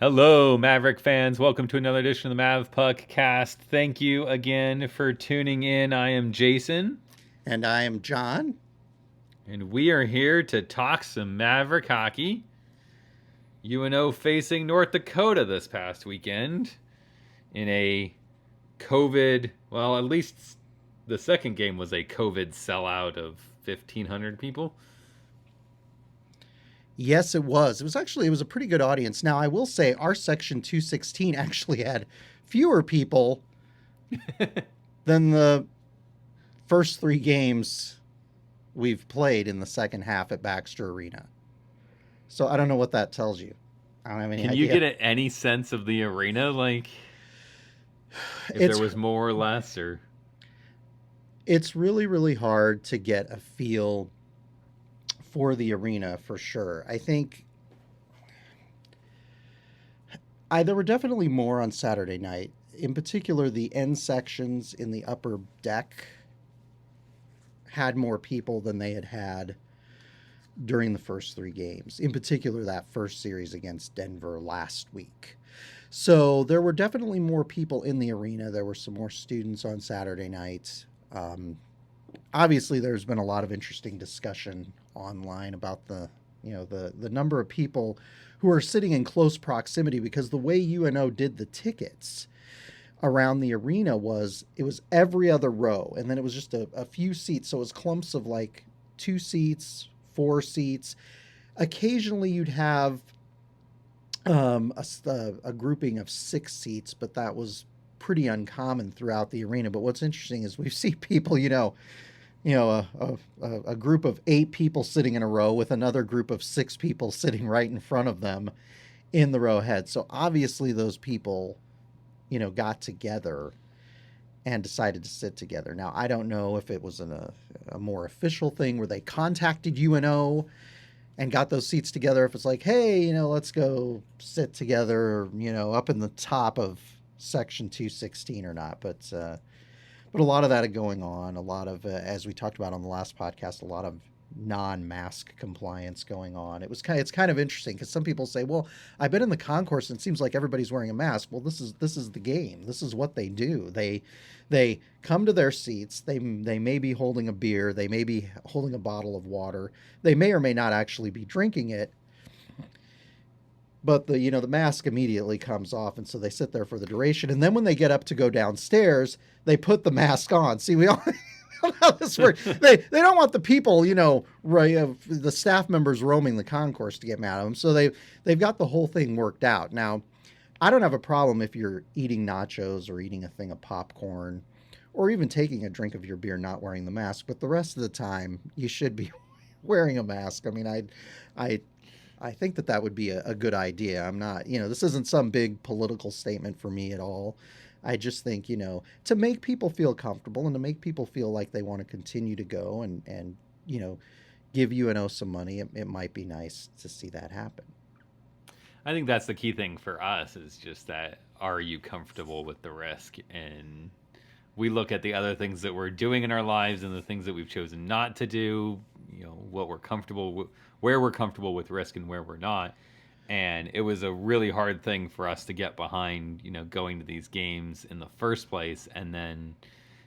Hello, Maverick fans. Welcome to another edition of the Mavpuckcast. Thank you again for tuning in. I am Jason, And I am John. and we are here to talk some Maverick hockey. UNO facing North Dakota this past weekend in a COVID, well, at least the second game was a COVID sellout of 1,500 people. Yes, it was. It was a pretty good audience. Now, I will say our section 216 actually had fewer people than the first three games we've played in the second half at Baxter Arena. So I don't know what that tells you. I don't have any Can you idea. get any sense of the arena? Like, if there It's was more or less, or. it's really, really hard to get a feel for the arena for sure. I think there were definitely more on Saturday night. In particular, the end sections in the upper deck had more people than they had had during the first three games. In particular, that first series against Denver last week. So there were definitely more people in the arena. There were some more students on Saturday night. Um, Obviously, there's been a lot of interesting discussion online about the number of people who are sitting in close proximity, because the way UNO did the tickets around the arena was it was every other row, and then it was just a few seats. So it was clumps of like 2 seats, 4 seats. Occasionally you'd have a grouping of 6 seats, but that was pretty uncommon throughout the arena. But what's interesting is we see people, a group of 8 people sitting in a row with another group of 6 people sitting right in front of them in the row ahead. So obviously those people, got together and decided to sit together. Now, I don't know if it was a more official thing where they contacted UNO and got those seats together. If it's like, hey, let's go sit together, up in the top of section 216 or not. But a lot of that going on, a lot of, as we talked about on the last podcast, a lot of non-mask compliance going on. It's kind of interesting because some people say, well, I've been in the concourse and it seems like everybody's wearing a mask. Well, this is the game. This is what they do. They come to their seats. They may be holding a beer. They may be holding a bottle of water. They may or may not actually be drinking it. But the mask immediately comes off, and so they sit there for the duration. And then when they get up to go downstairs, they put the mask on. See, we all know how this works. They don't want the people, the staff members roaming the concourse to get mad at them. So they've got the whole thing worked out. Now, I don't have a problem if you're eating nachos or eating a thing of popcorn, or even taking a drink of your beer not wearing the mask. But the rest of the time, you should be wearing a mask. I mean, I I think that would be a good idea. I'm not, this isn't some big political statement for me at all. I just think, to make people feel comfortable and to make people feel like they want to continue to go and give UNO some money, it might be nice to see that happen. I think that's the key thing for us is just that are you comfortable with the risk? And we look at the other things that we're doing in our lives and the things that we've chosen not to do, what we're comfortable with, where we're comfortable with risk and where we're not. And it was a really hard thing for us to get behind, going to these games in the first place. And then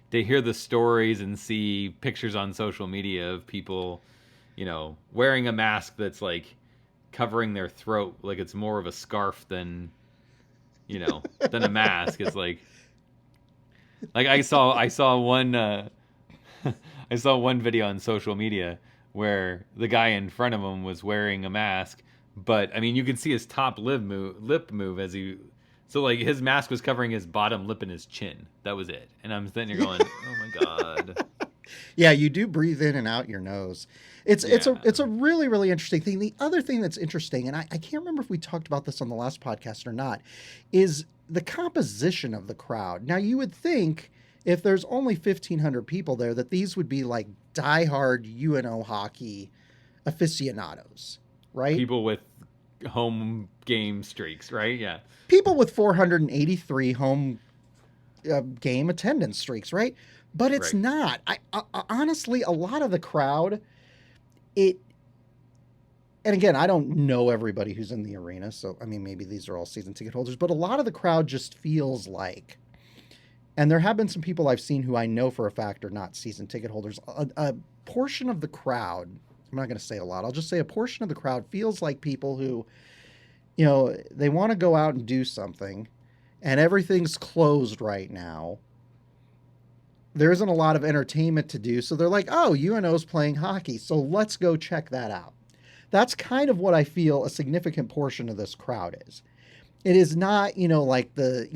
to hear the stories and see pictures on social media of people, wearing a mask that's like covering their throat, like it's more of a scarf than a mask. It's like I saw one I saw one video on social media where the guy in front of him was wearing a mask, but I mean you could see his top lip move as he, so like his mask was covering his bottom lip and his chin. That was it. And I'm sitting here going, "Oh my god." Yeah, you do breathe in and out your nose. It's a really, really interesting thing. The other thing that's interesting, and I can't remember if we talked about this on the last podcast or not, is the composition of the crowd. Now, you would think if there's only 1,500 people there that these would be like diehard UNO hockey aficionados, right? People with home game streaks, right? Yeah. People with 483 home game attendance streaks, right? But it's Right. not. I honestly, a lot of the crowd, it and again, I don't know everybody who's in the arena, so I mean, maybe these are all season ticket holders, but a lot of the crowd just feels like, and there have been some people I've seen who I know for a fact are not season ticket holders. A portion of the crowd, I'm not going to say a lot, I'll just say a portion of the crowd feels like people who, they want to go out and do something, and everything's closed right now. There isn't a lot of entertainment to do, so they're like, oh, UNO's playing hockey, so let's go check that out. That's kind of what I feel a significant portion of this crowd is. It is not, like the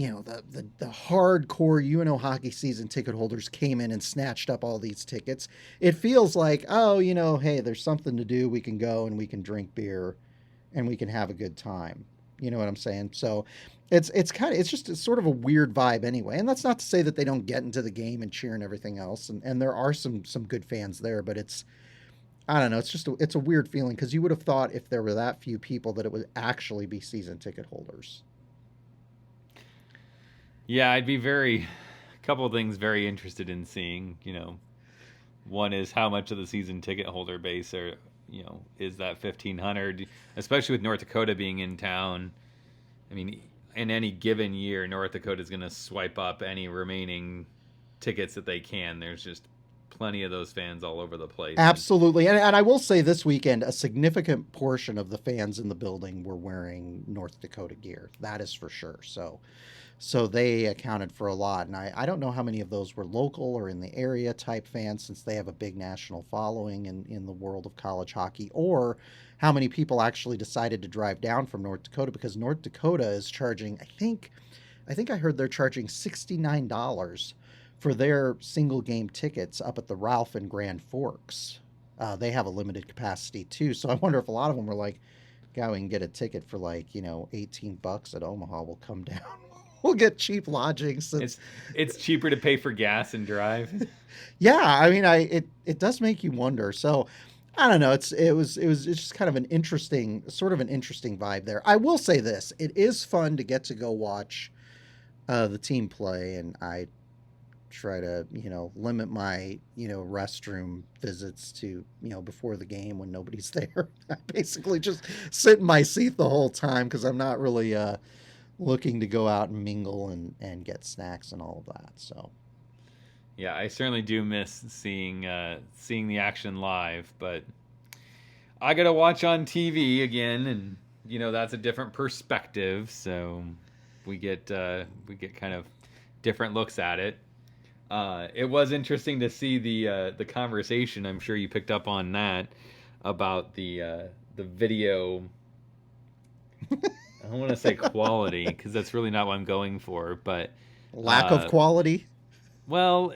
hardcore UNO hockey season ticket holders came in and snatched up all these tickets. It feels like, oh, hey, there's something to do. We can go and we can drink beer and we can have a good time. You know what I'm saying? So it's sort of a weird vibe anyway. And that's not to say that they don't get into the game and cheer and everything else. And there are some good fans there, but I don't know. It's a weird feeling because you would have thought if there were that few people that it would actually be season ticket holders. Yeah, I'd be a couple of things very interested in seeing. One is how much of the season ticket holder base is that 1,500, especially with North Dakota being in town. I mean, in any given year, North Dakota is going to swipe up any remaining tickets that they can. There's just plenty of those fans all over the place. Absolutely. And I will say this weekend, a significant portion of the fans in the building were wearing North Dakota gear. That is for sure. So they accounted for a lot. And I don't know how many of those were local or in the area type fans, since they have a big national following in the world of college hockey, or how many people actually decided to drive down from North Dakota, because North Dakota is charging, I think I heard they're charging $69 for their single game tickets up at the Ralph in Grand Forks. They have a limited capacity too. So I wonder if a lot of them were like, God, we can get a ticket for like, $18 at Omaha. We'll come down. We'll get cheap lodging. Since it's cheaper to pay for gas and drive. Yeah. I mean, it does make you wonder. So I don't know. It's just kind of an interesting vibe there. I will say this. It is fun to get to go watch the team play. And I try to limit my restroom visits to before the game when nobody's there. I basically just sit in my seat the whole time because I'm not really looking to go out and mingle and get snacks and all of that. So yeah, I certainly do miss seeing the action live, but I gotta watch on TV again, and that's a different perspective, so we get kind of different looks at it. It was interesting to see the conversation. I'm sure you picked up on that about the video. I don't want to say quality because that's really not what I'm going for, but lack of quality. Well,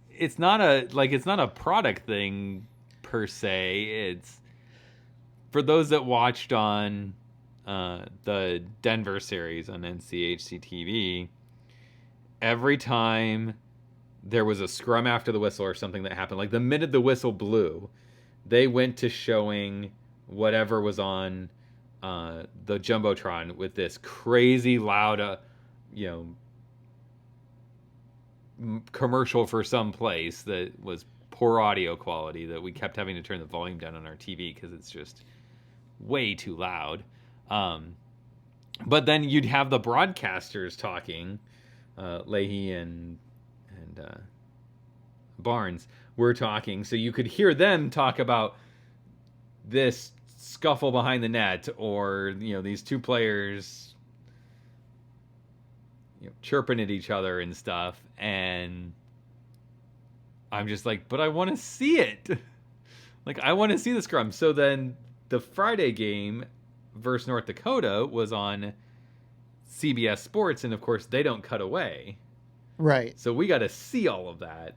it's not a product thing per se. It's for those that watched on the Denver series on NCHC TV. Every time there was a scrum after the whistle or something that happened, like the minute the whistle blew, they went to showing whatever was on the Jumbotron with this crazy loud, commercial for some place that was poor audio quality that we kept having to turn the volume down on our TV because it's just way too loud. But then you'd have the broadcasters talking, Leahy and Barnes were talking, so you could hear them talk about this scuffle behind the net, or these two players chirping at each other and stuff, and I'm just like, but I want to see it. Like, I want to see the scrum. So then the Friday game versus North Dakota was on CBS Sports, and of course they don't cut away. Right. So we got to see all of that.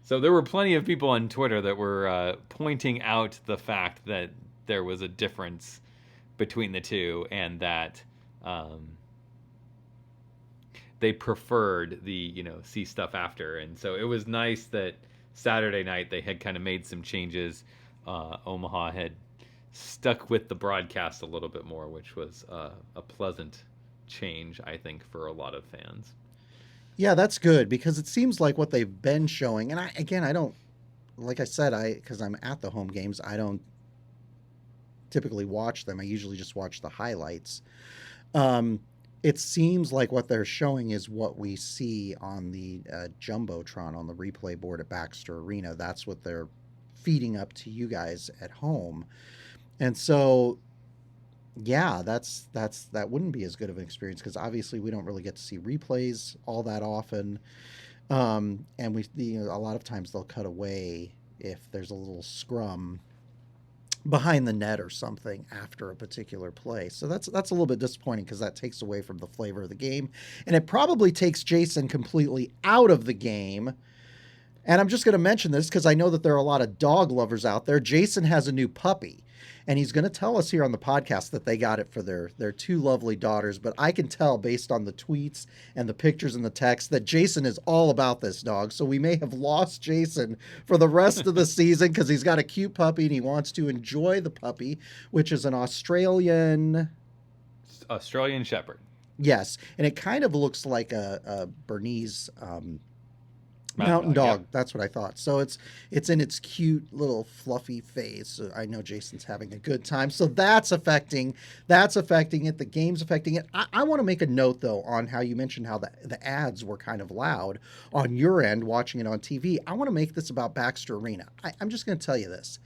So there were plenty of people on Twitter that were pointing out the fact that there was a difference between the two, and that they preferred the see stuff after. And so it was nice that Saturday night they had kind of made some changes. Omaha had stuck with the broadcast a little bit more, which was a pleasant change, I think, for a lot of fans. Yeah, that's good, because it seems like what they've been showing, and I don't, like I said, because I'm at the home games, I don't typically watch them. I usually just watch the highlights. It seems like what they're showing is what we see on the Jumbotron on the replay board at Baxter Arena. That's what they're feeding up to you guys at home. And so, yeah, that wouldn't be as good of an experience because obviously we don't really get to see replays all that often. And a lot of times they'll cut away if there's a little scrum behind the net or something after a particular play. So that's a little bit disappointing because that takes away from the flavor of the game. And it probably takes Jason completely out of the game. And I'm just going to mention this because I know that there are a lot of dog lovers out there. Jason has a new puppy. And he's going to tell us here on the podcast that they got it for their two lovely daughters. But I can tell based on the tweets and the pictures and the text that Jason is all about this dog. So we may have lost Jason for the rest of the season because he's got a cute puppy and he wants to enjoy the puppy, which is an Australian Shepherd. Yes. And it kind of looks like a Bernese mountain dog. Yeah. That's what I thought. So it's in its cute little fluffy face. So I know Jason's having a good time. So that's affecting it. The game's affecting it. I want to make a note though on how you mentioned how the ads were kind of loud on your end watching it on TV. I want to make this about Baxter Arena. I'm just going to tell you this.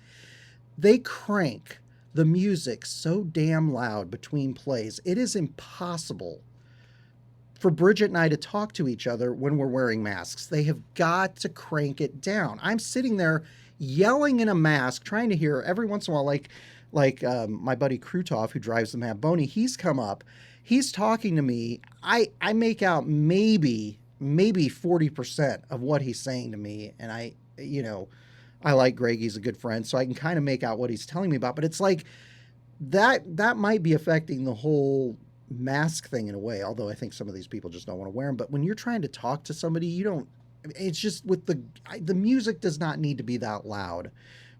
They crank the music so damn loud between plays. It is impossible for Bridget and I to talk to each other when we're wearing masks. They have got to crank it down. I'm sitting there yelling in a mask, trying to hear every once in a while, like my buddy Krutov, who drives the Mavboni, he's come up, he's talking to me. I make out maybe 40% of what he's saying to me. And I like Greg, he's a good friend, so I can kind of make out what he's telling me about, but it's like that might be affecting the whole mask thing in a way, although I think some of these people just don't want to wear them. But when you're trying to talk to somebody, it's just with the music does not need to be that loud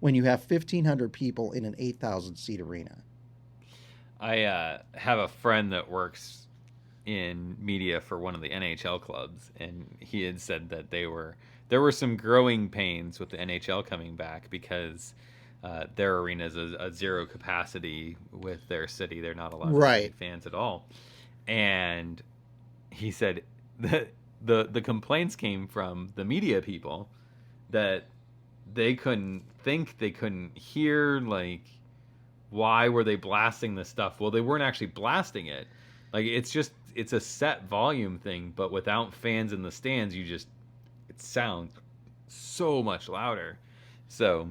when you have 1,500 people in an 8,000 seat arena. I have a friend that works in media for one of the NHL clubs, and he had said that there were some growing pains with the NHL coming back because their arena is a zero capacity with their city. They're not allowed to have fans at all. And he said that the complaints came from the media people that they couldn't hear, like, why were they blasting this stuff? Well, they weren't actually blasting it. Like, it's a set volume thing, but without fans in the stands, it sounds so much louder. So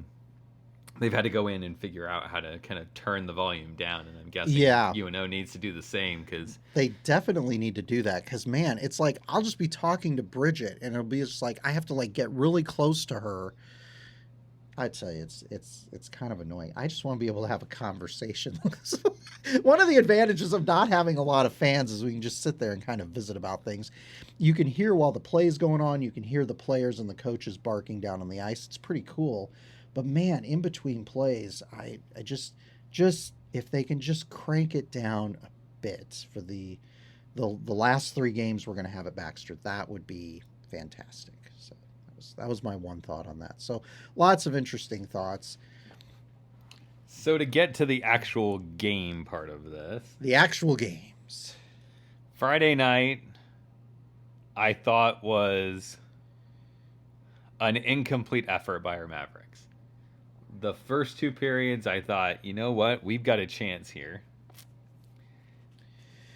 they've had to go in and figure out how to kind of turn the volume down, and I'm guessing UNO needs to do the same because they definitely need to do that. Because man, it's like I'll just be talking to Bridget, and it'll be just like I have to like get really close to her. I tell you, it's kind of annoying. I just want to be able to have a conversation. One of the advantages of not having a lot of fans is we can just sit there and kind of visit about things. You can hear while the play's going on. You can hear the players and the coaches barking down on the ice. It's pretty cool. But man, in between plays, I just if they can just crank it down a bit for the last 3 games we're going to have at Baxter, that would be fantastic. So that was my one thought on that. So lots of interesting thoughts. So to get to the actual game part of this, the actual games, Friday night, I thought was an incomplete effort by our Mavericks. The first 2 periods, I thought, you know what, we've got a chance here.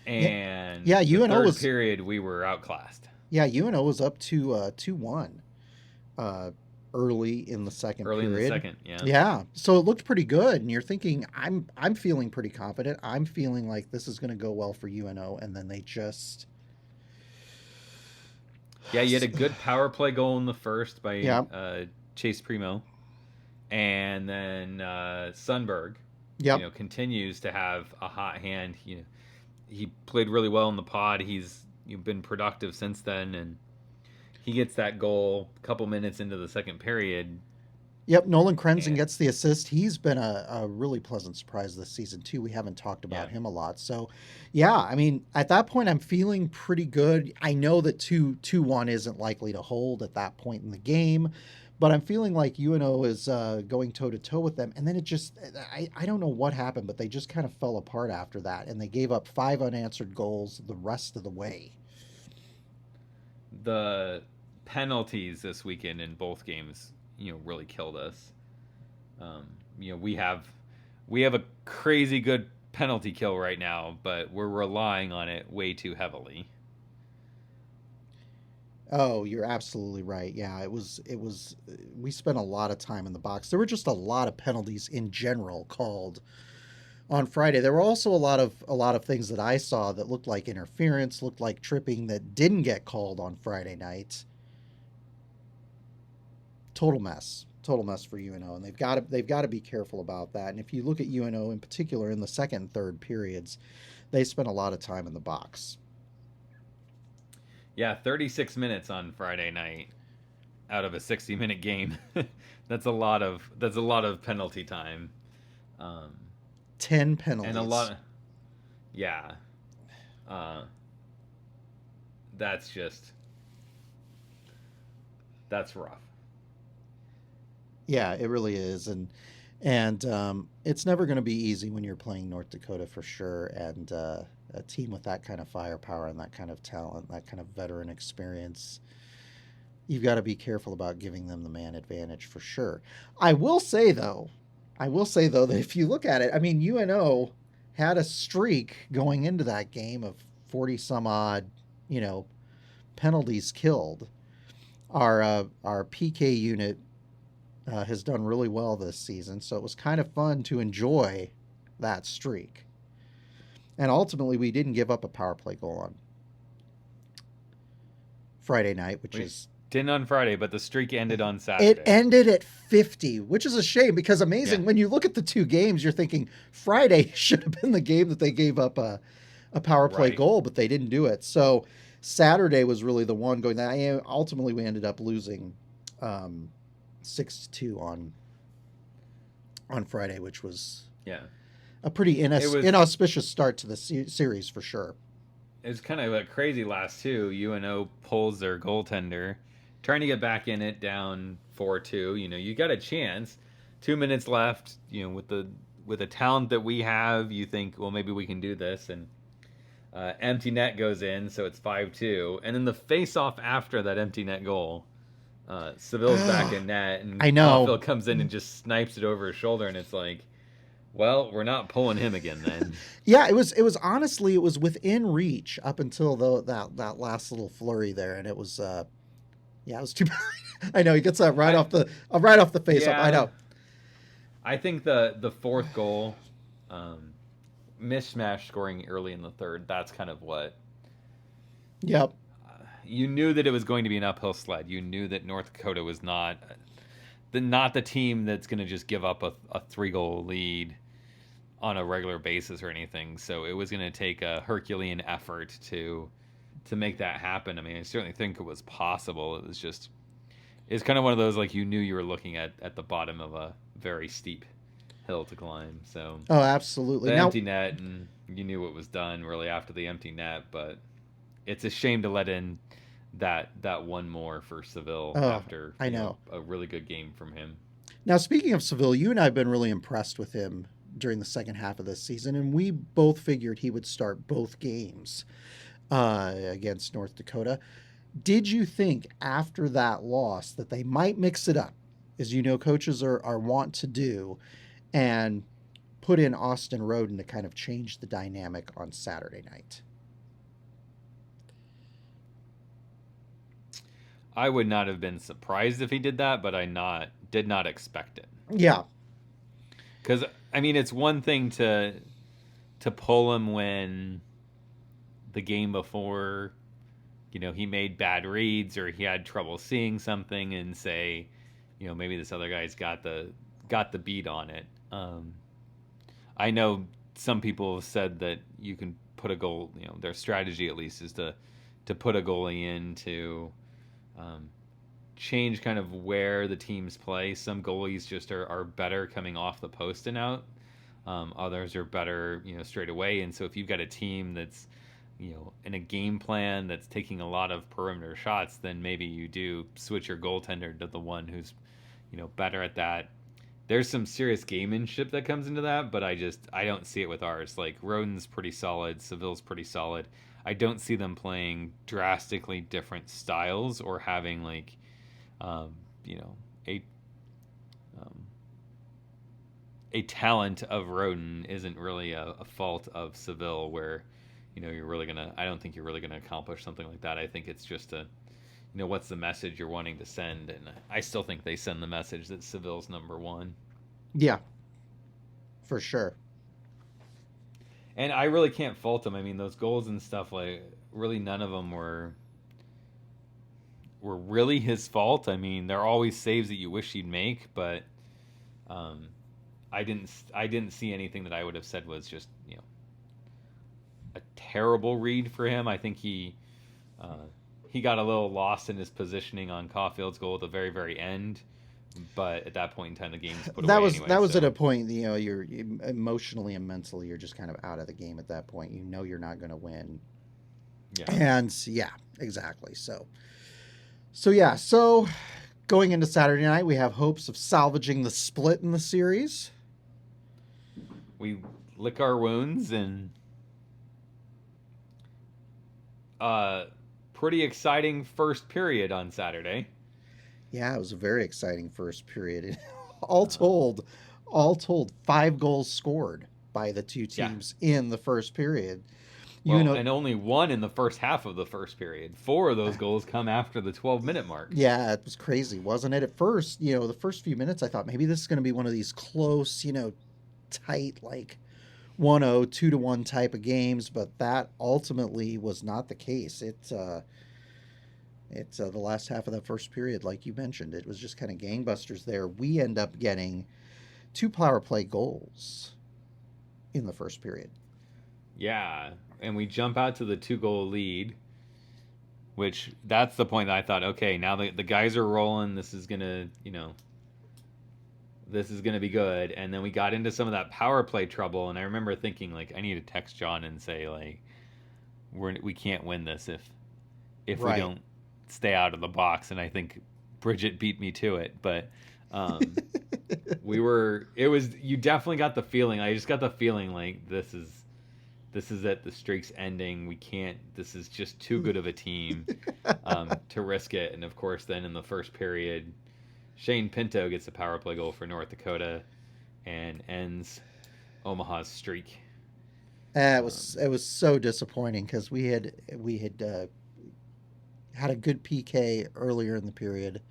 And the third period, we were outclassed. Yeah, UNO was up to 2-1 early in the second period. In the second, yeah. Yeah, so it looked pretty good, and you're thinking, I'm feeling pretty confident. I'm feeling like this is going to go well for UNO, and then they just... Yeah, you had a good power play goal in the first by Chase Primo. And then Sundberg, continues to have a hot hand. He played really well in the pod. He's been productive since then, and he gets that goal a couple minutes into the second period. Yep, Nolan Krenzen gets the assist. He's been a really pleasant surprise this season, too. We haven't talked about him a lot. So, yeah, I mean, at that point, I'm feeling pretty good. I know that 2-1 isn't likely to hold at that point in the game, But I'm feeling like UNO is going toe to toe with them, and then I don't know what happened, but they just kind of fell apart after that, and they gave up 5 unanswered goals the rest of the way. The penalties this weekend in both games, really killed us. We have a crazy good penalty kill right now, but we're relying on it way too heavily. Oh, you're absolutely right. Yeah, we spent a lot of time in the box. There were just a lot of penalties in general called on Friday. There were also a lot of things that I saw that looked like interference, looked like tripping that didn't get called on Friday night. Total mess. Total mess for UNO, and they've got to be careful about that. And if you look at UNO in particular in the second and third periods, they spent a lot of time in the box. Yeah, 36 minutes on Friday night out of a 60-minute game. That's a lot of penalty time. 10 penalties. And a lot of, yeah. That's rough. Yeah, it really is, and it's never going to be easy when you're playing North Dakota for sure, and a team with that kind of firepower and that kind of talent, that kind of veteran experience. You've got to be careful about giving them the man advantage for sure. I will say though that if you look at it, I mean, UNO had a streak going into that game of 40 some odd, penalties killed. Our PK unit has done really well this season, so it was kind of fun to enjoy that streak. And ultimately, we didn't give up a power play goal on Friday night, which is didn't on Friday, but the streak ended on Saturday. It ended at 50, which is a shame because amazing. Yeah. When you look at the two games, you're thinking Friday should have been the game that they gave up a power play goal, but they didn't do it. So Saturday was really the one going. Ultimately, we ended up losing 6-2 on Friday, which was a pretty inauspicious start to the series for sure. It was kind of a crazy last two. UNO pulls their goaltender, trying to get back in it, down 4-2. You got a chance. 2 minutes left. With the talent that we have, you think, well, maybe we can do this. And empty net goes in, so it's 5-2. And then the face-off after that empty net goal, Seville's back in net, and I know Phil comes in and just snipes it over his shoulder, and it's like, well, we're not pulling him again then. Yeah, it was honestly, it was within reach up until that last little flurry there, and it was it was too bad. I know he gets that right off the face off. I know. I think the fourth goal, mishmash scoring early in the third, that's kind of what. Yep. You knew that it was going to be an uphill sled. You knew that North Dakota was not the team that's going to just give up a 3-goal lead on a regular basis or anything. So it was going to take a Herculean effort to make that happen. I mean, I certainly think it was possible. It's kind of one of those, like, you knew you were looking at the bottom of a very steep hill to climb. So absolutely. The empty net, and you knew what was done really after the empty net, but it's a shame to let in that one more for Seville after a really good game from him. Now, speaking of Seville, you and I have been really impressed with him during the second half of this season, and we both figured he would start both games against North Dakota. Did you think after that loss that they might mix it up, as coaches are wont to do, and put in Austin Roden to kind of change the dynamic on Saturday night? I would not have been surprised if he did that, but I did not expect it. Yeah. Because, I mean, it's one thing to pull him when the game before, he made bad reads or he had trouble seeing something and say, maybe this other guy's got the beat on it. I know some people have said that you can put a goal, their strategy at least is to put a goalie in to change kind of where the teams play. Some goalies just are better coming off the post and out. Others are better, straight away. And so if you've got a team that's, in a game plan that's taking a lot of perimeter shots, then maybe you do switch your goaltender to the one who's better at that. There's some serious gamemanship that comes into that, but I don't see it with ours. Like Rodin's pretty solid, Seville's pretty solid. I don't see them playing drastically different styles or having like, a a talent of Rodin isn't really a fault of Seville where, I don't think you're really gonna accomplish something like that. I think it's just what's the message you're wanting to send, and I still think they send the message that Seville's number one. Yeah, for sure. And I really can't fault them. I mean, those goals and stuff, like, really none of them were really his fault. I mean, there are always saves that you wish he'd make, but I didn't see anything that I would have said was just a terrible read for him. I think he got a little lost in his positioning on Caulfield's goal at the very, very end. But at that point in time, the game's put away anyway. That was at a point, you're emotionally and mentally, you're just kind of out of the game at that point. You're not going to win. Yeah. And yeah, exactly. So going into Saturday night, we have hopes of salvaging the split in the series. We lick our wounds and pretty exciting first period on Saturday. Yeah, it was a very exciting first period. All told, 5 goals scored by the two teams in the first period. And only one in the first half of the first period. 4 of those goals come after the 12-minute mark. Yeah, it was crazy, wasn't it? At first, the first few minutes, I thought maybe this is going to be one of these close, tight, like 1-0, 2-1 type of games, but that ultimately was not the case. It's the last half of that first period, like you mentioned. It was just kind of gangbusters there. We end up getting 2 power play goals in the first period. Yeah, and we jump out to the 2-goal lead, which that's the point that I thought, okay, now the guys are rolling. This is going to, this is going to be good. And then we got into some of that power play trouble, and I remember thinking, like, I need to text John and say, like, we can't win this if we don't stay out of the box. And I think Bridget beat me to it, but you definitely got the feeling. I just got the feeling like this is it. The streak's ending. We can't, this is just too good of a team to risk it. And of course, then in the first period, Shane Pinto gets a power play goal for North Dakota and ends Omaha's streak. It was so disappointing because we had had a good PK earlier in the period.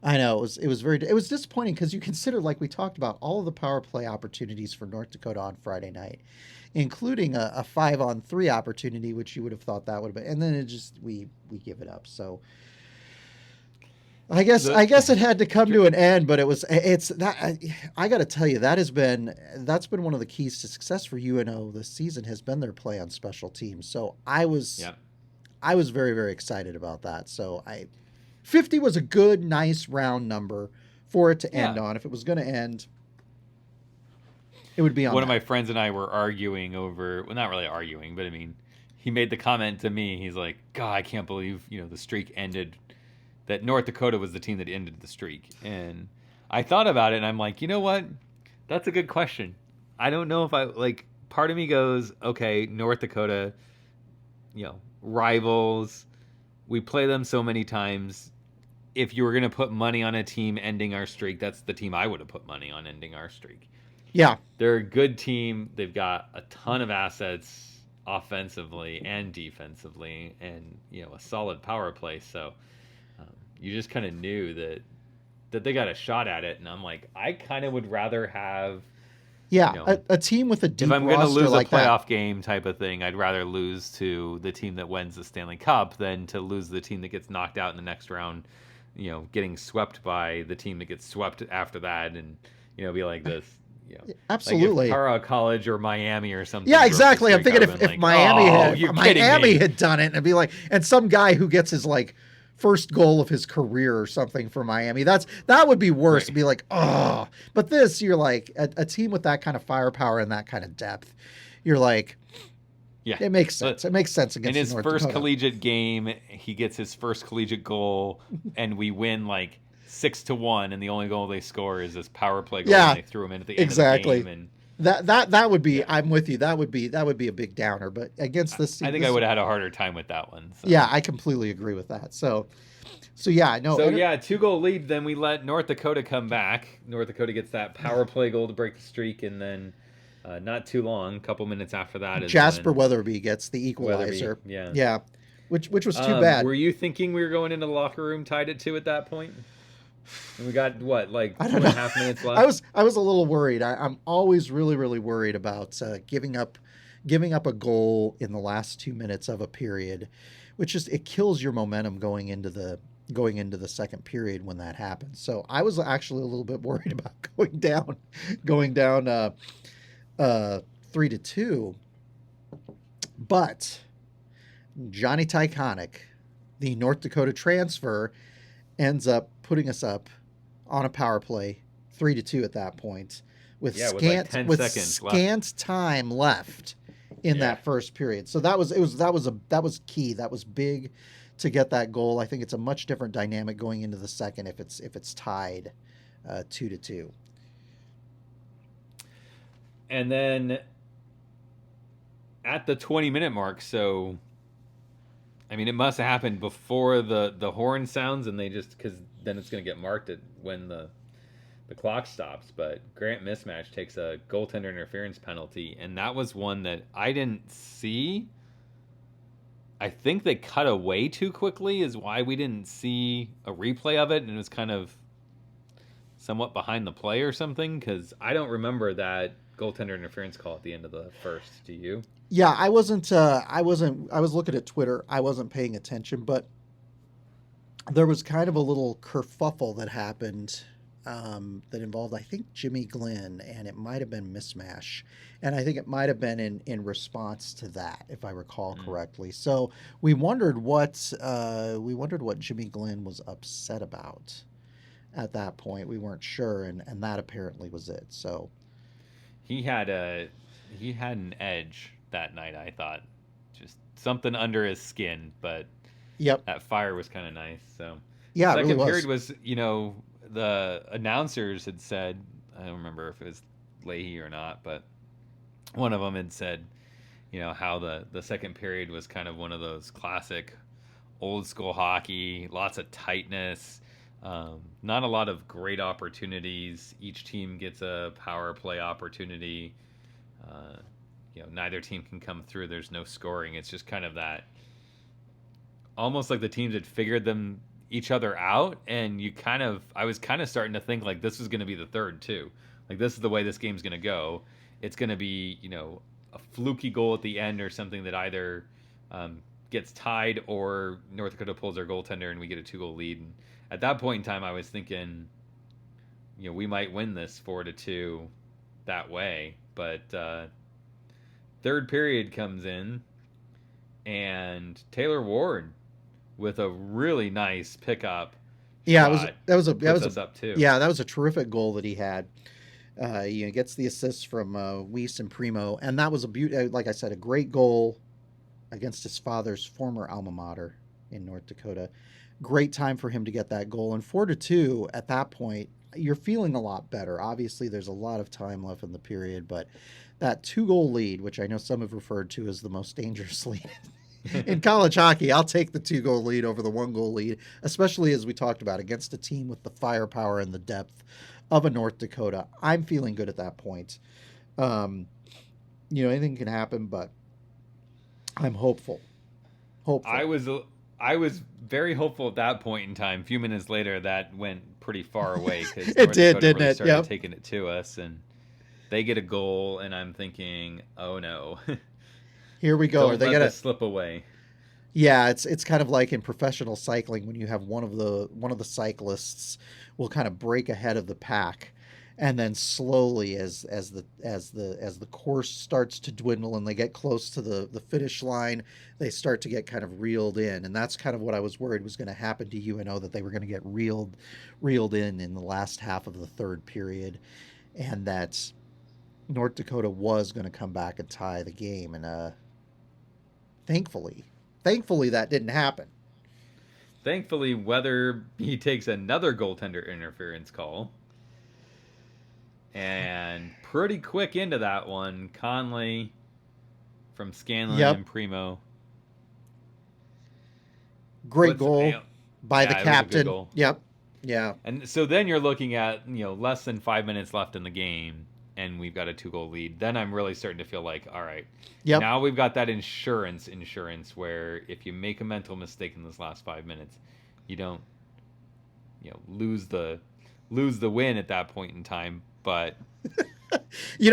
I know it was disappointing because you consider, like we talked about, all of the power play opportunities for North Dakota on Friday night, including a 5-on-3 opportunity, which you would have thought that would have been, and then it just we give it up. So I guess it had to come to an end, but it's that I got to tell you that's been one of the keys to success for UNO this season has been their play on special teams. So I was very, very excited about that. So 50 was a good, nice round number for it to end on. If it was going to end, it would be on. One of my friends and I were arguing over, well, not really arguing, but I mean, he made the comment to me. He's like, God, I can't believe, the streak ended, that North Dakota was the team that ended the streak. And I thought about it and I'm like, you know what? That's a good question. I don't know if part of me goes, okay, North Dakota, rivals, we play them so many times. If you were going to put money on a team ending our streak, that's the team I would have put money on ending our streak. Yeah. They're a good team. They've got a ton of assets offensively and defensively and, a solid power play. So you just kind of knew that they got a shot at it. And I'm like, I kind of would rather have... Yeah, a team with a deep roster. If I'm going to lose a playoff game type of thing, I'd rather lose to the team that wins the Stanley Cup than to lose the team that gets knocked out in the next round, getting swept by the team that gets swept after that and, be like this. Absolutely. Like if Tara College or Miami or something. Yeah, exactly. I'm thinking if Miami had done it, and it'd be like, and some guy who gets his first goal of his career or something for Miami, that would be worse. Right. To be like, oh, but this, you're like a team with that kind of firepower and that kind of depth. You're like, yeah, it makes sense. It makes sense against in his North first Dakota. Collegiate game. He gets his first collegiate goal, and we win 6-1, and the only goal they score is this power play goal, Yeah, and they threw them in at the end exactly. of the game. And That would be. yeah, I'm with you. That would be a big downer. But against this I team, think I would have had a harder time with that one. So. yeah, I completely agree with that. So yeah, no. So yeah, 2-goal lead. Then we let North Dakota come back. North Dakota gets that power play goal to break the streak, and then not too long, a couple minutes after that, is Jasper when Weatherby gets the equalizer. Weatherby, yeah. Yeah, which was too bad. Were you thinking we were going into the locker room tied at 2 at that point? And we got what, like I two don't and a know. half minutes left. I was a little worried. I'm always really worried about giving up a goal in the last 2 minutes of a period, which just it kills your momentum going into the second period when that happens. So I was actually a little bit worried about going down 3-2. But Johnny Tyconic, the North Dakota transfer, ends up putting us up on a power play 3-2 at that point with Like 10 with seconds scant time left in that first period. So that was key. That was big to get that goal. I think it's a much different dynamic going into the second if it's tied 2-2. And then at the 20-minute mark, so I mean, it must have happened before the horn sounds, and they just, because then it's going to get marked at when the clock stops. But Grant Mismatch takes a goaltender interference penalty, and that was one that I didn't see. I think they cut away too quickly is why we didn't see a replay of it, and it was kind of somewhat behind the play or something, because I don't remember that goaltender interference call at the end of the first. Do you? Yeah, I was looking at Twitter. I wasn't paying attention, but there was kind of a little kerfuffle that happened that involved, I think, Jimmy Glenn, and it might have been Mismatch. And I think it might have been in response to that, if I recall correctly. So we wondered what Jimmy Glenn was upset about at that point. We weren't sure, and that apparently was it. So he had an edge that night, I thought. Just something under his skin, but yep, that fire was kind of nice. So yeah, second it really period was, the announcers had said, I don't remember if it was Leahy or not, but one of them had said, how the second period was kind of one of those classic old school hockey, lots of tightness, not a lot of great opportunities. Each team gets a power play opportunity. Neither team can come through. There's no scoring. It's just kind of that, almost like the teams had figured each other out, and I was kind of starting to think like this was going to be the third too. Like, this is the way this game's going to go. It's going to be, a fluky goal at the end or something that either gets tied or North Dakota pulls their goaltender and we get a 2-goal lead. And at that point in time, I was thinking, we might win this 4-2 that way. But third period comes in, and Taylor Ward with a really nice pickup. Yeah, that was us up too. Yeah, that was a terrific goal that he had. Gets the assist from Weiss and Primo, and that was like I said, a great goal against his father's former alma mater in North Dakota. Great time for him to get that goal, and 4-2 at that point, you're feeling a lot better. Obviously, there's a lot of time left in the period, but that 2-goal lead, which I know some have referred to as the most dangerous lead in college hockey, I'll take the 2-goal lead over the 1-goal lead, especially as we talked about against a team with the firepower and the depth of a North Dakota. I'm feeling good at that point. Anything can happen, but I'm hopeful. I was very hopeful at that point in time. A few minutes later, that went pretty far away because it did, didn't it? Started yep. taking it to us, and they get a goal, and I'm thinking, oh no, here we go. Don't let this slip away. Yeah, it's kind of like in professional cycling when you have one of the cyclists will kind of break ahead of the pack, and then slowly as the course starts to dwindle and they get close to the finish line, they start to get kind of reeled in, and that's kind of what I was worried was going to happen to UNO, that they were going to get reeled in the last half of the third period, and that North Dakota was going to come back and tie the game, and thankfully that didn't happen. Thankfully, Weatherby takes another goaltender interference call. And pretty quick into that one, Conley from Scanlon Yep. and Primo. Great goal by the Yeah, it was a good captain. goal. Yep. Yeah. And so then you're looking at, less than 5 minutes left in the game, and we've got a 2-goal lead. Then I'm really starting to feel like, all right, Yep. now we've got that insurance where if you make a mental mistake in those last 5 minutes, you don't, lose the win at that point in time. But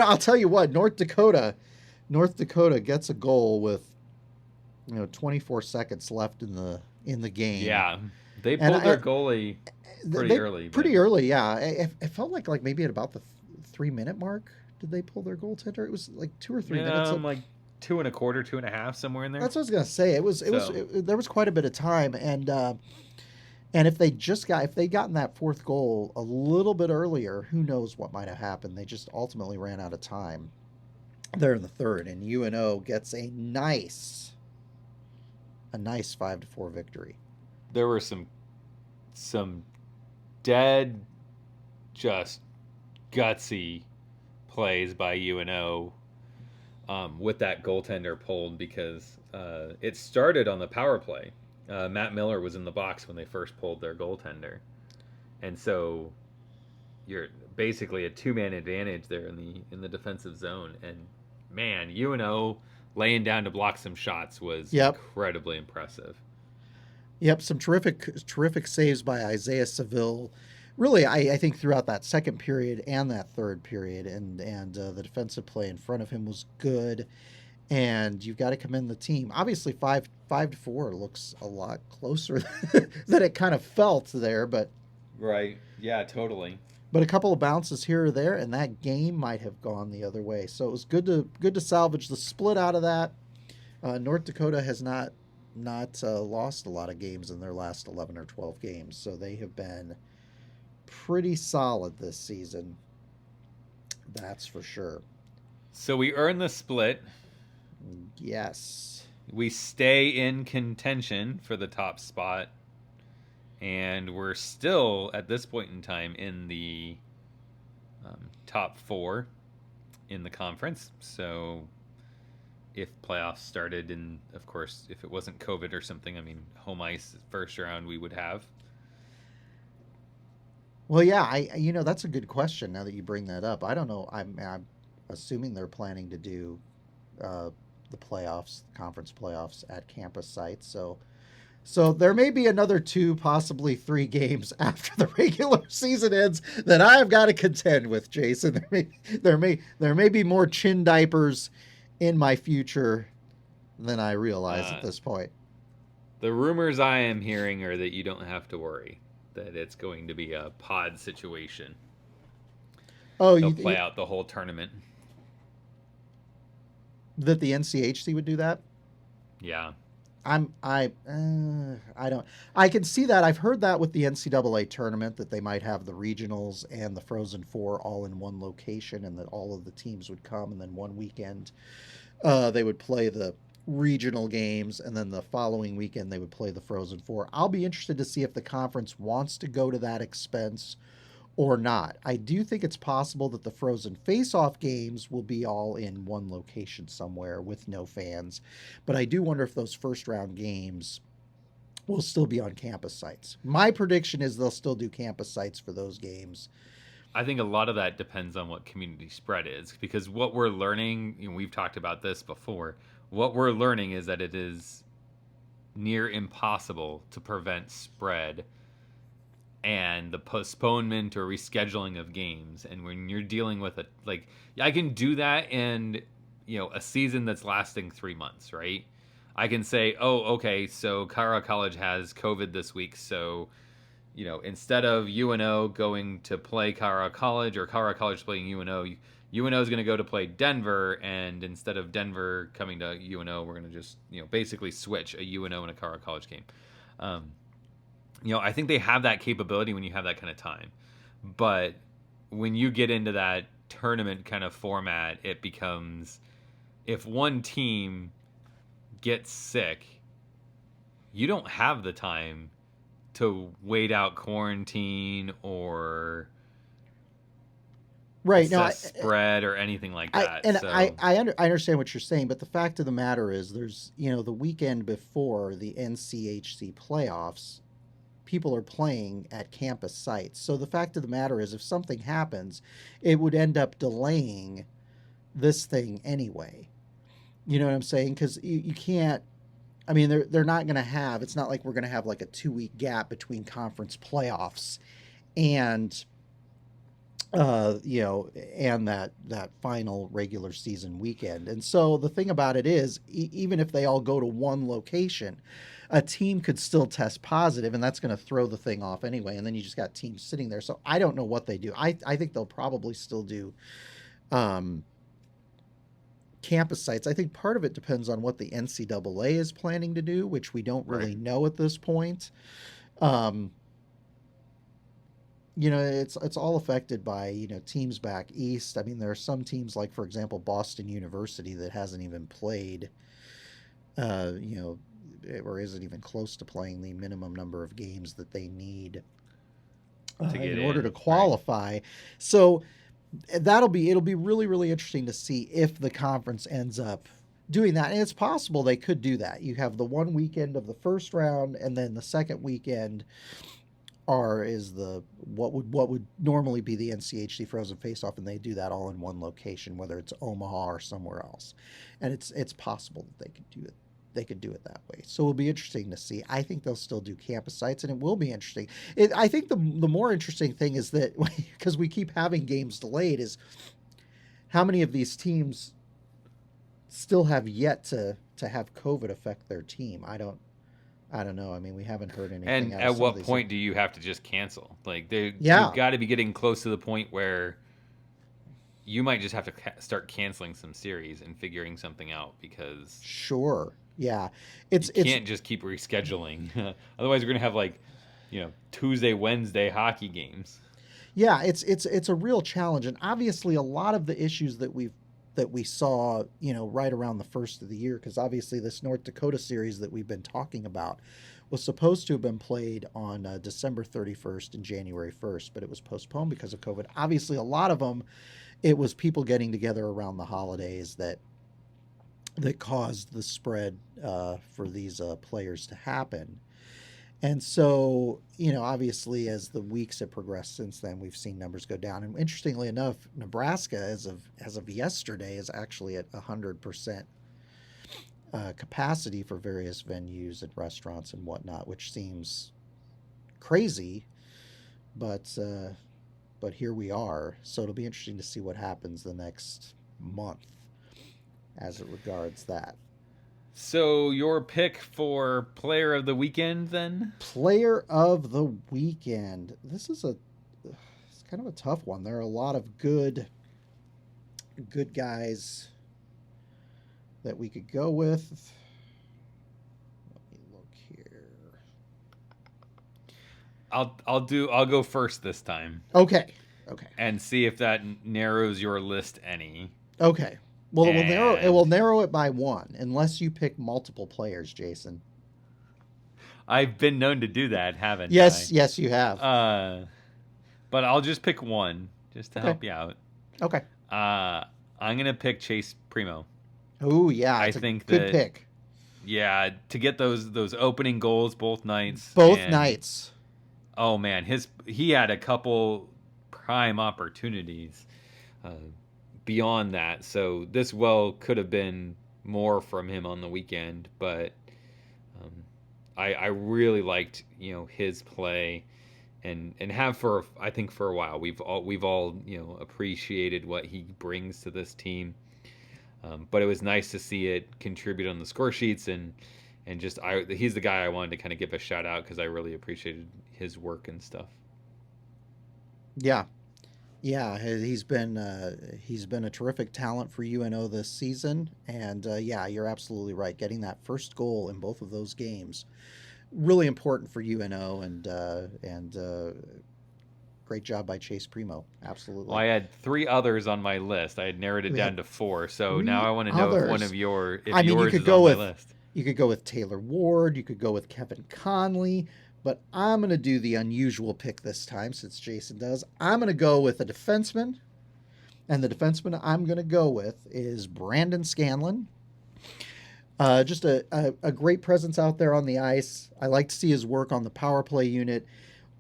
I'll tell you what, North Dakota gets a goal with 24 seconds left in the game. Yeah, they pulled their goalie pretty early. Pretty early, yeah. It felt like maybe at about the 3-minute mark did they pull their goaltender. It was like 2 or 3 minutes. Like 2.25, 2.5, somewhere in there. That's what I was gonna say. There was quite a bit of time, and if they'd gotten that fourth goal a little bit earlier, who knows what might have happened. They just ultimately ran out of time there in the third, and UNO gets a nice 5-4 victory. There were some dead, just gutsy plays by UNO with that goaltender pulled, because it started on the power play. Matt Miller was in the box when they first pulled their goaltender, and so you're basically a 2-man advantage there in the defensive zone. And man, UNO laying down to block some shots was incredibly impressive. Yep, some terrific saves by Isaiah Seville. Really, I think throughout that second period and that third period, and the defensive play in front of him was good. And you've got to commend the team. Obviously, 5-4 looks a lot closer than it kind of felt there, but right, yeah, totally. But a couple of bounces here or there, and that game might have gone the other way. So it was good to salvage the split out of that. North Dakota has not lost a lot of games in their last 11 or 12 games, so they have been pretty solid this season. That's for sure. So we earn the split. Yes. We stay in contention for the top spot, and we're still at this point in time in the top 4 in the conference. So if playoffs started, and of course if it wasn't COVID or something, home ice first round we would have. Well, yeah, that's a good question now that you bring that up. I don't know. I'm assuming they're planning to do the playoffs, conference playoffs at campus sites. So there may be another 2, possibly 3 games after the regular season ends that I've got to contend with, Jason. There may be more chin diapers in my future than I realize at this point. The rumors I am hearing are that you don't have to worry, that it's going to be a pod situation. Oh, they'll play out the whole tournament. That the NCHC would do that? Yeah. I can see that. I've heard that with the NCAA tournament, that they might have the regionals and the Frozen Four all in one location, and that all of the teams would come, and then one weekend they would play the regional games, and then the following weekend they would play the Frozen Four. I'll be interested to see if the conference wants to go to that expense or not. I do think it's possible that the Frozen Face-Off games will be all in one location somewhere with no fans, but I do wonder if those first-round games will still be on campus sites. My prediction is they'll still do campus sites for those games. I think a lot of that depends on what community spread is, because what we're learning, we've talked about this before, what we're learning is that it is near impossible to prevent spread and the postponement or rescheduling of games. And when you're dealing with I can do that in, a season that's lasting 3 months, right? I can say, oh, okay, so Colorado College has COVID this week, so, instead of UNO going to play Colorado College or Colorado College playing UNO, UNO is going to go to play Denver, and instead of Denver coming to UNO, we're going to just, basically switch a UNO and a Colorado College game. I think they have that capability when you have that kind of time. But when you get into that tournament kind of format, it becomes, if one team gets sick, you don't have the time wait out quarantine or Right. No, assess spread or anything like that. I understand what you're saying, but the fact of the matter is, there's the weekend before the NCHC playoffs, people are playing at campus sites. So the fact of the matter is, if something happens, it would end up delaying this thing anyway. You know what I'm saying? Because you can't. I mean, they're not going to have. It's not like we're going to have like a 2-week gap between conference playoffs and and that final regular season weekend. And so the thing about it is, even if they all go to one location, a team could still test positive, and that's going to throw the thing off anyway. And then you just got teams sitting there. So I don't know what they do. I think they'll probably still do campus sites. I think part of it depends on what the NCAA is planning to do, which we don't really know at this point. It's all affected by, teams back east. I mean, there are some teams like, for example, Boston University that hasn't even played, or isn't even close to playing the minimum number of games that they need in order to qualify. Right. So it'll be really, really interesting to see if the conference ends up doing that. And it's possible they could do that. You have the one weekend of the first round, and then the second weekend is what would normally be the NCHC Frozen Face-Off, and they do that all in one location, whether it's Omaha or somewhere else. And it's possible that they could do it. They could do it that way. So it'll be interesting to see. I think they'll still do campus sites, and it will be interesting. I think the more interesting thing is that, because we keep having games delayed, is how many of these teams still have yet to have COVID affect their team. I don't know. I mean, we haven't heard anything. And at what point do you have to just cancel? Like, you've got to be getting close to the point where you might just have to start canceling some series and figuring something out, because yeah, you can't just keep rescheduling. Otherwise, we're gonna have Tuesday, Wednesday hockey games. Yeah, it's a real challenge, and obviously a lot of the issues that we saw, right around the first of the year, because obviously this North Dakota series that we've been talking about was supposed to have been played on December 31st and January 1st, but it was postponed because of COVID. Obviously, a lot of them, it was people getting together around the holidays that caused the spread for these players to happen. And so, obviously, as the weeks have progressed since then, we've seen numbers go down. And interestingly enough, Nebraska, as of yesterday, is actually at 100% capacity for various venues and restaurants and whatnot, which seems crazy, but here we are. So it'll be interesting to see what happens the next month as it regards that. So your pick for player of the weekend, then? Player of the weekend. This is it's kind of a tough one. There are a lot of good guys that we could go with. Let me look here. I'll go first this time. Okay. And see if that narrows your list any. Okay. Well, it will narrow it by one, unless you pick multiple players, Jason. I've been known to do that, haven't I? Yes, you have. But I'll just pick one, just to help you out. Okay. I'm gonna pick Chase Primo. Oh yeah, I think good pick. Yeah, to get those opening goals both nights. Nights. Oh man, he had a couple prime opportunities. Beyond that, so this could have been more from him on the weekend, but I really liked his play, and have for a while. We've all appreciated what he brings to this team, but it was nice to see it contribute on the score sheets, and he's the guy I wanted to kind of give a shout out, because I really appreciated his work and stuff. Yeah, he's been a terrific talent for UNO this season, and you're absolutely right. Getting that first goal in both of those games, really important for UNO, and great job by Chase Primo. Absolutely. Well, I had 3 others on my list. I had narrowed it down to 4. So now I want to know if yours is on my list. You could go with Taylor Ward. You could go with Kevin Conley, but I'm going to do the unusual pick this time since Jason does. I'm going to go with a defenseman, and the defenseman I'm going to go with is Brandon Scanlon. Just a great presence out there on the ice. I like to see his work on the power play unit.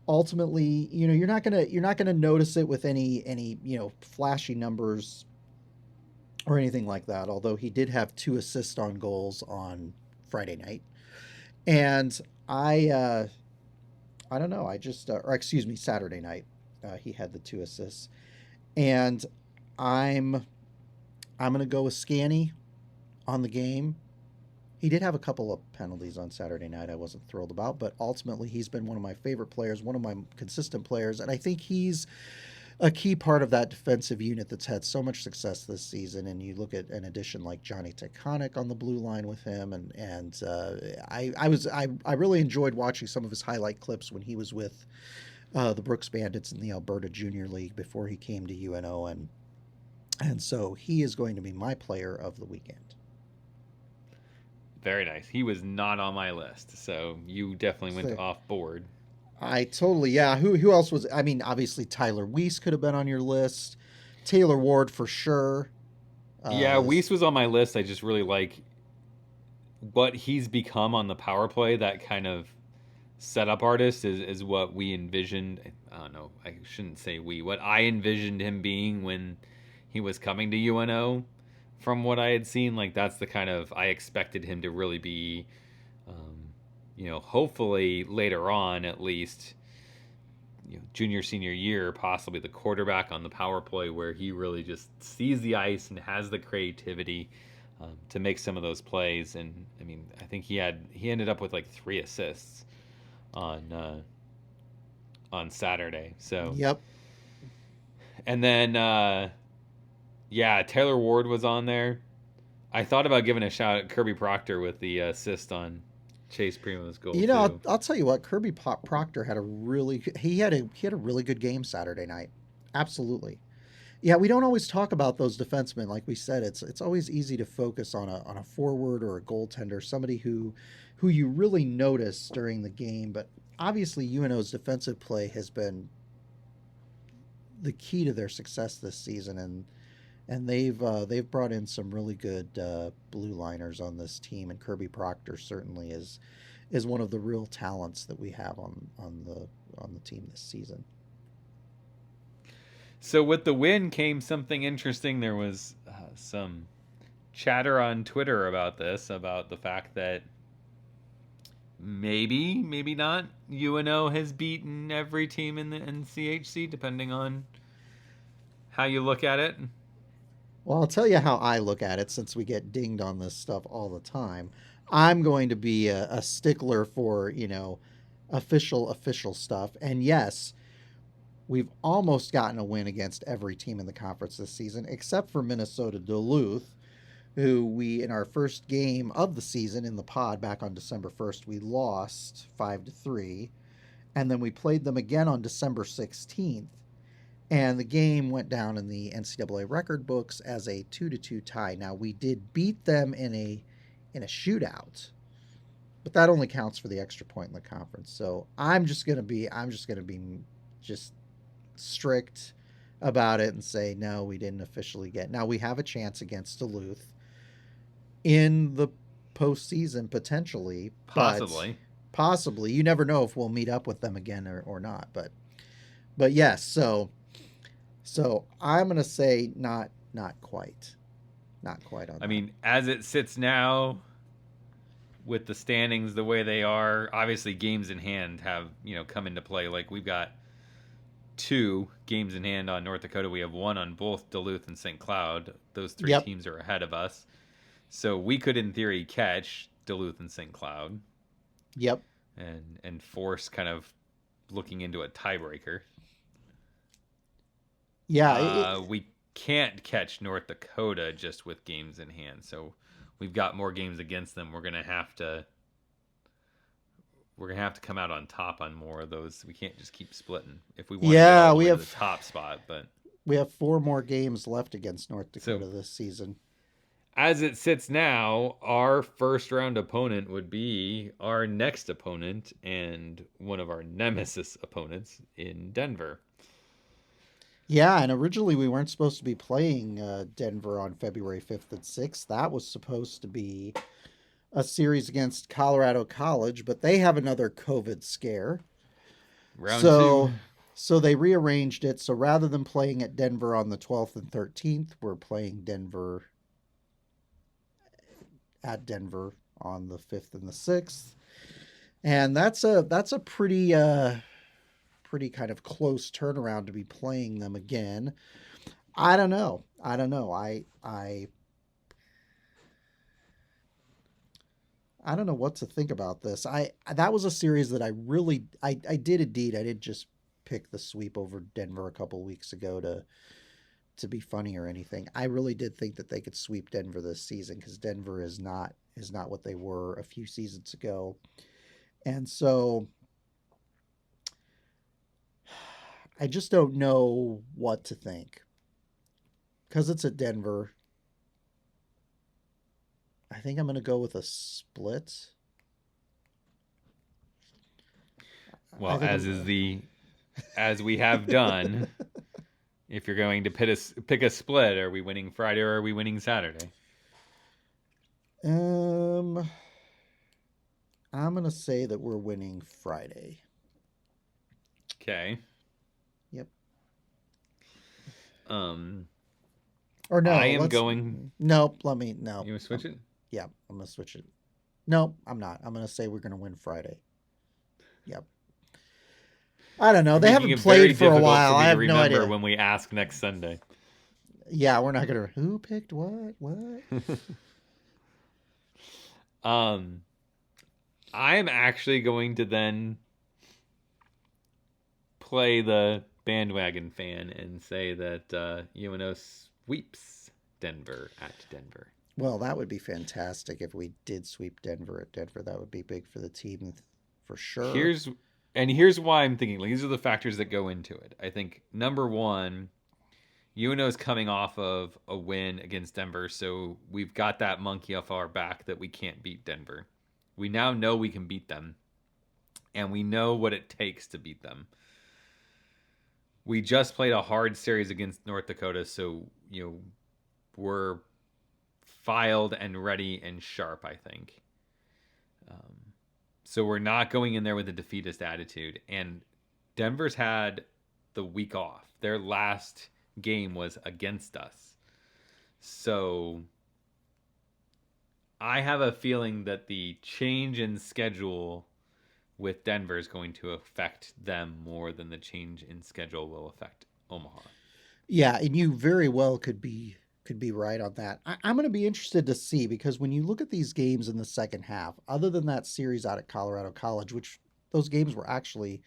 Ultimately, you're not gonna notice it with any flashy numbers or anything like that. Although he did have 2 assists on goals on Friday night, and I don't know. I just or excuse me, Saturday night, he had the 2 assists, and I'm gonna go with Scanny on the game. He did have a couple of penalties on Saturday night I wasn't thrilled about, but ultimately he's been one of my favorite players, one of my consistent players, and I think he's a key part of that defensive unit that's had so much success this season. And you look at an addition like Johnny Taconic on the blue line with him, and I really enjoyed watching some of his highlight clips when he was with the Brooks Bandits in the Alberta Junior League before he came to UNO, and so he is going to be my player of the weekend. Very nice. He was not on my list, so you definitely went So off board. I totally, yeah. Who else was? I mean, obviously Tyler Weiss could have been on your list. Taylor Ward for sure. Yeah, Uh, Weiss was on my list. I just really like what he's become on the power play. That kind of setup artist is what we envisioned. I don't know. I shouldn't say we. What I envisioned him being when he was coming to UNO. From what I had seen, like that's the kind of I expected him to really be. Hopefully later on, at least, junior senior year, possibly the quarterback on the power play, where he really just sees the ice and has the creativity to make some of those plays. And I mean, I think he ended up with like 3 assists on Saturday. So, yep. and then yeah, Taylor Ward was on there. I thought about giving a shout at Kirby Proctor with the assist on Chase Primo's goal too. I'll tell you what. Kirby Proctor had he had a really good game Saturday night. Absolutely. Yeah, we don't always talk about those defensemen. Like we said, it's always easy to focus on a forward or a goaltender, somebody who you really notice during the game. But obviously, UNO's defensive play has been the key to their success this season, and they've brought in some really good blue liners on this team, and Kirby Proctor certainly is one of the real talents that we have on the team this season. So with the win came something interesting. There was some chatter on Twitter about this, about the fact that maybe not, UNO has beaten every team in the NCHC, depending on how you look at it. Well, I'll tell you how I look at it, since we get dinged on this stuff all the time. I'm going to be a stickler for, official stuff. And yes, we've almost gotten a win against every team in the conference this season, except for Minnesota Duluth, who we, in our first game of the season in the pod back on December 1st, we lost 5-3. And then we played them again on December 16th. And the game went down in the NCAA record books as a 2-2 tie. Now, we did beat them in a shootout, but that only counts for the extra point in the conference. So I'm just gonna be strict about it and say no, we didn't officially get. Now we have a chance against Duluth in the postseason potentially, possibly. You never know if we'll meet up with them again or not. But yes, so I'm gonna say not quite on that. I mean, as it sits now, with the standings the way they are, obviously games in hand have come into play. Like we've got 2 games in hand on North Dakota. We have 1 on both Duluth and St. Cloud. Those 3 teams are ahead of us, so we could in theory catch Duluth and St. Cloud. Yep. And force kind of looking into a tiebreaker. Yeah, we can't catch North Dakota just with games in hand. So we've got more games against them. We're gonna have to come out on top on more of those. We can't just keep splitting if we want to get all the way to the top spot. But we have 4 more games left against North Dakota this season. as it sits now, our first round opponent would be our next opponent and one of our nemesis opponents in Denver. Yeah, and originally we weren't supposed to be playing Denver on February 5th and 6th. That was supposed to be a series against Colorado College, but they have another COVID scare. Round two. So they rearranged it. So rather than playing at Denver on the 12th and 13th, we're playing Denver at Denver on the 5th and the 6th. And that's a pretty kind of close turnaround to be playing them again. I don't know. I don't know what to think about this. That was a series that I did indeed. I did just pick the sweep over Denver a couple weeks ago to be funny or anything. I really did think that they could sweep Denver this season because Denver is not what they were a few seasons ago. And so I just don't know what to think. Because it's at Denver, I think I'm going to go with a split. Well, as we have done, if you're going to pick a split, are we winning Friday or are we winning Saturday? I'm going to say that we're winning Friday. Okay. Yep. Or no, I am going. Nope. No. You want to switch it? Yeah, I'm going to switch it. No, I'm not. I'm going to say we're going to win Friday. Yep. I don't know. They haven't played for a while. I have no idea. When we ask next Sunday. Yeah, we're not going to. Who picked what? What? I am actually going to then play the bandwagon fan and say that UNO sweeps Denver at Denver. Well, that would be fantastic if we did sweep Denver at Denver. That would be big for the team for sure. Here's why I'm thinking. Like, these are the factors that go into it. I think number one, UNO is coming off of a win against Denver, so we've got that monkey off our back that we can't beat Denver. We now know we can beat them, and we know what it takes to beat them. We just played a hard series against North Dakota, so we're filed and ready and sharp, I think. So we're not going in there with a defeatist attitude. And Denver's had the week off. Their last game was against us. So I have a feeling that the change in schedule with Denver is going to affect them more than the change in schedule will affect Omaha. Yeah, and you very well could be right on that. I'm going to be interested to see, because when you look at these games in the second half, other than that series out at Colorado College, which those games were actually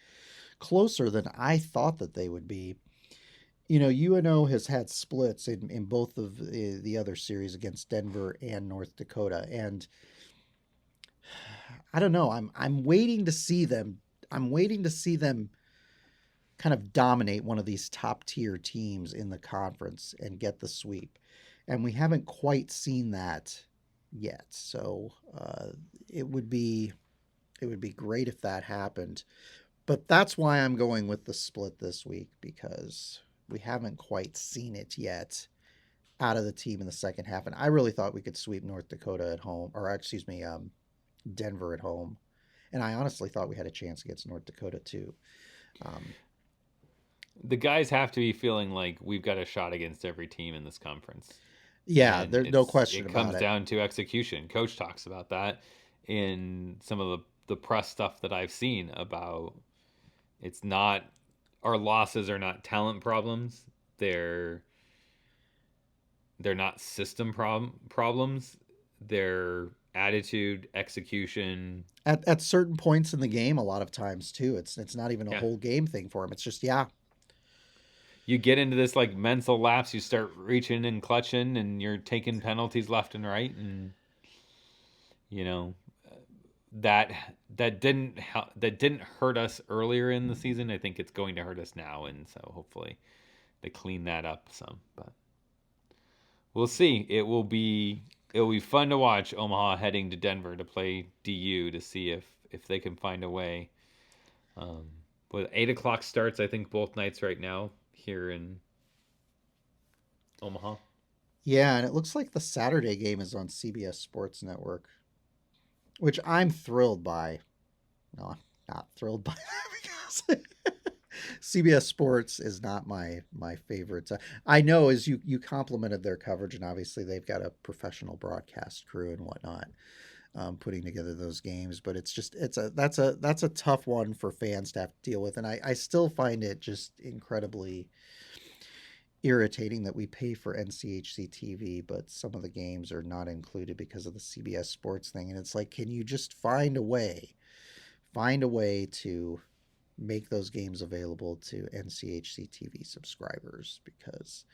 closer than I thought that they would be, UNO has had splits in both of the other series against Denver and North Dakota, and I don't know. I'm waiting to see them. I'm waiting to see them kind of dominate one of these top tier teams in the conference and get the sweep. And we haven't quite seen that yet. So it would be great if that happened. But that's why I'm going with the split this week, because we haven't quite seen it yet out of the team in the second half. And I really thought we could sweep North Dakota at home, or excuse me, Denver at home. And I honestly thought we had a chance against North Dakota too. The guys have to be feeling like we've got a shot against every team in this conference. Yeah, there's no question about it. It comes down to execution. Coach talks about that in some of the press stuff that I've seen about it's not, our losses are not talent problems. They're not system problems. They're attitude, execution. At certain points in the game, a lot of times too, it's not even a whole game thing for them. It's just, you get into this like mental lapse, you start reaching and clutching, and you're taking penalties left and right, and that didn't hurt us earlier in the season. I think it's going to hurt us now, and so hopefully they clean that up some. But we'll see. It will be it'll be fun to watch Omaha heading to Denver to play DU to see if they can find a way. With 8 o'clock starts, I think both nights right now here in Omaha. Yeah, and it looks like the Saturday game is on CBS Sports Network, which I'm thrilled by. No, I'm not thrilled by that because CBS Sports is not my favorite. I know as you complimented their coverage, and obviously they've got a professional broadcast crew and whatnot, putting together those games. But it's just that's a tough one for fans to have to deal with, and I still find it just incredibly irritating that we pay for NCHC TV, but some of the games are not included because of the CBS Sports thing. And it's like, can you just find a way to make those games available to NCHC TV subscribers? Because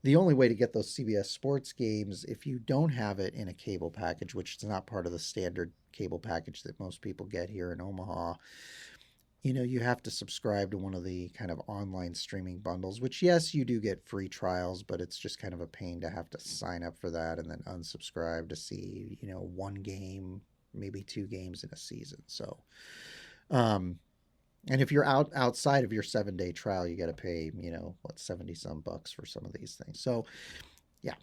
the only way to get those CBS Sports games, if you don't have it in a cable package, which is not part of the standard cable package that most people get here in Omaha, you have to subscribe to one of the kind of online streaming bundles, which, yes, you do get free trials, but it's just kind of a pain to have to sign up for that and then unsubscribe to see, one game, maybe two games in a season. So, and if you're outside of your 7-day trial, you got to pay, 70 some bucks for some of these things. So, yeah.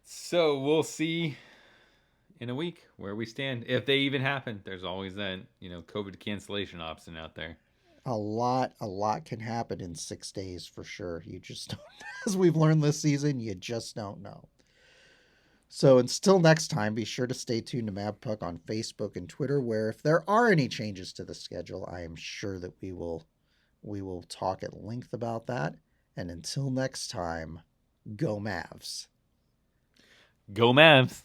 So we'll see in a week where we stand, if they even happen. There's always that COVID cancellation option out there. A lot can happen in 6 days for sure. You just don't, as we've learned this season, you just don't know. So until next time, be sure to stay tuned to Mavpuck on Facebook and Twitter, where if there are any changes to the schedule, I am sure that we will talk at length about that. And until next time, go Mavs. Go Mavs.